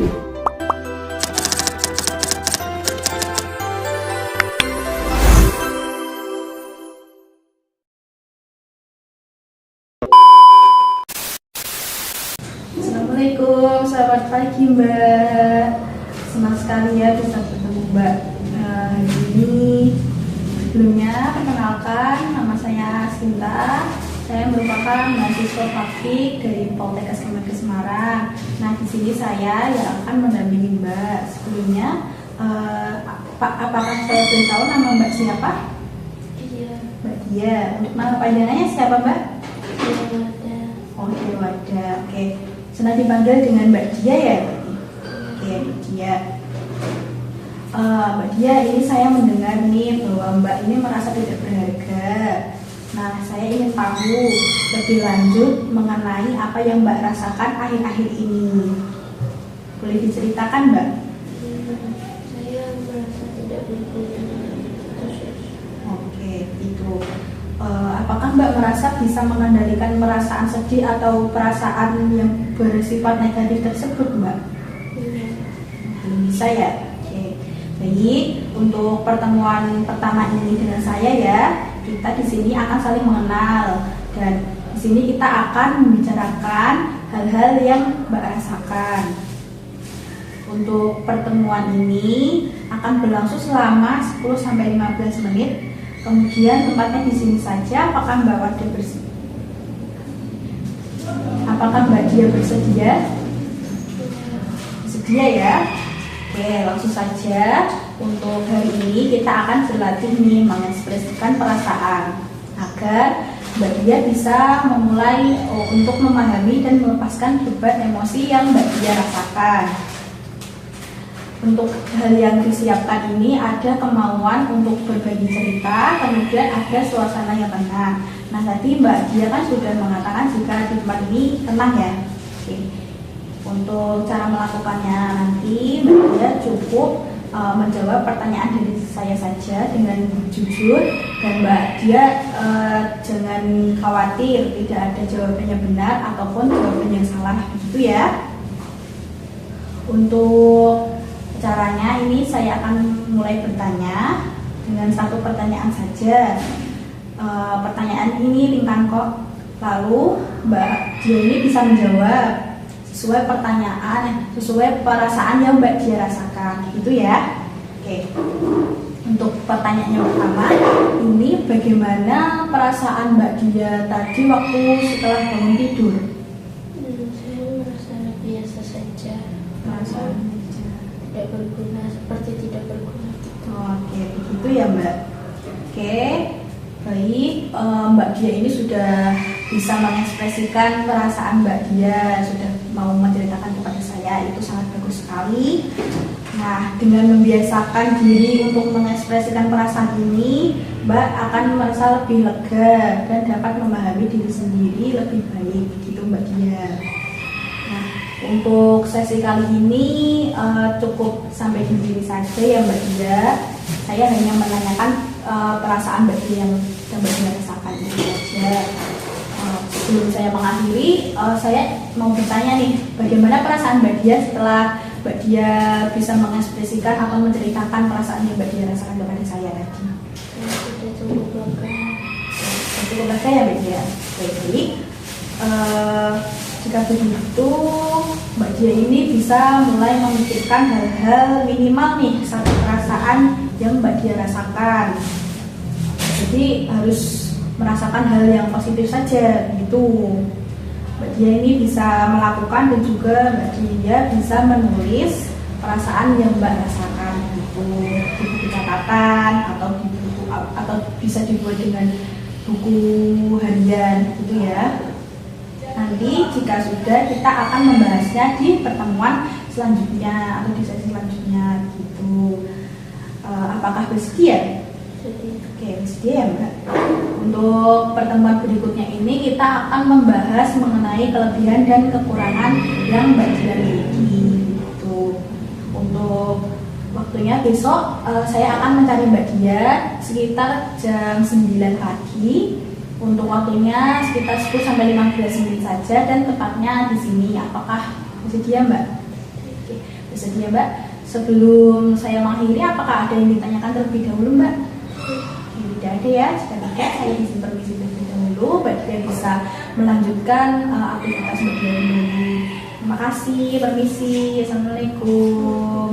Assalamualaikum, selamat pagi Mbak. Senang sekali ya bisa bertemu Mbak hari ini. Sebelumnya perkenalkan, nama saya Sinta. Saya merupakan mahasiswa praktik dari Poltekkes Kemenkes Semarang. Nah, di sini saya yang akan mendampingi Mbak. Sebelumnya, apakah saya boleh tahu nama Mbak siapa? Iya. Mbak Dia. Untuk nama panggilannya siapa Mbak? Dewada. Oh, Dewada. Oke. Senang dipanggil dengan Mbak Dia ya? Oke, Mbak Dia. Mbak Dia, ini saya mendengar nih bahwa Mbak ini merasa tidak berharga. Nah, saya ingin tahu lebih lanjut mengenai apa yang Mbak rasakan akhir-akhir ini. Boleh diceritakan, Mbak? Saya merasa tidak berguna. Oke, itu. Apakah Mbak merasa bisa mengendalikan perasaan sedih atau perasaan yang bersifat negatif tersebut, Mbak? Iya. Belum bisa ya? Oke. Baik, untuk pertemuan pertama ini dengan saya ya, kita di sini akan saling mengenal dan di sini kita akan membicarakan hal-hal yang Mbak rasakan. Untuk pertemuan ini akan berlangsung selama 10-15 menit. Kemudian tempatnya di sini saja. Apakah Mbak Wada bersedia? Apakah Mbak Dia bersedia? Sedia ya? Oke, langsung saja. Untuk hari ini kita akan berlatih nih mengekspresikan perasaan agar Mbak Dia bisa memulai untuk memahami dan melepaskan beban emosi yang Mbak Dia rasakan. Untuk hal yang disiapkan ini ada kemauan untuk berbagi cerita, kemudian ada suasana yang tenang. Nah, tadi Mbak Dia kan sudah mengatakan jika di tempat ini tenang ya. Oke. Untuk cara melakukannya nanti Mbak Dia cukup menjawab pertanyaan dari saya saja dengan jujur, dan Mbak Dia jangan khawatir tidak ada jawaban yang benar ataupun jawaban yang salah, begitu ya. Untuk caranya ini saya akan mulai bertanya dengan satu pertanyaan saja. Pertanyaan ini ringan kok. Lalu Mbak Dia ini bisa menjawab sesuai pertanyaan, sesuai perasaan yang Mbak Dia rasakan, gitu ya. Oke. Untuk pertanyaan yang pertama, ini bagaimana perasaan Mbak Dia tadi waktu setelah bangun tidur? Saya merasa biasa saja. Perasaan Tidak berguna, seperti tidak berguna. Oke, begitu ya Mbak. Oke, baik. Mbak Dia ini sudah bisa mengekspresikan perasaan Mbak Dia, sudah mau menceritakan kepada saya, itu sangat bagus sekali. Nah, dengan membiasakan diri untuk mengekspresikan perasaan ini, Mbak akan merasa lebih lega dan dapat memahami diri sendiri lebih baik, gitu Mbak Dia. Nah, untuk sesi kali ini cukup sampai di sini saja ya Mbak Dia. Saya hanya menanyakan perasaan Mbak Dia yang Mbak Dia rasakan ini saja. Sebelum saya mengakhiri, saya mau bertanya nih, bagaimana perasaan Mbak Dia setelah Mbak Dia bisa mengekspresikan atau menceritakan perasaan yang Mbak Dia rasakan kepada saya tadi? Saya sudah cukup lega. Cukup lega ya Mbak Dia. Baik. Jika begitu, Mbak Dia ini bisa mulai memikirkan hal-hal minimal nih, satu perasaan yang Mbak Dia rasakan. Jadi harus merasakan hal yang positif saja, gitu. Mbak Dia ini bisa melakukan dan juga Mbak Dia bisa menulis perasaan yang Mbak rasakan, gitu, di buku catatan atau bisa dibuat dengan buku harian, gitu ya. Nanti jika sudah, kita akan membahasnya di pertemuan selanjutnya atau di sesi selanjutnya, gitu. Apakah bersedia? Oke, bersedia ya Mbak. Untuk pertemuan berikutnya ini kita akan membahas mengenai kelebihan dan kekurangan yang Mbak Dia miliki, gitu. Untuk waktunya besok saya akan mencari Mbak Dia sekitar jam 9 pagi. Untuk waktunya sekitar 10-15 menit saja dan tepatnya di sini. Apakah bersedia Mbak? Oke, bersedia Mbak. Sebelum saya mengakhiri, apakah ada yang ditanyakan terlebih dahulu Mbak? Oke, tidak ada ya. Jika tidak, saya izin permisi terlebih dahulu. Mbak Dia bisa melanjutkan aktivitas Mbak Dia dulu. Terima kasih, permisi. Assalamualaikum.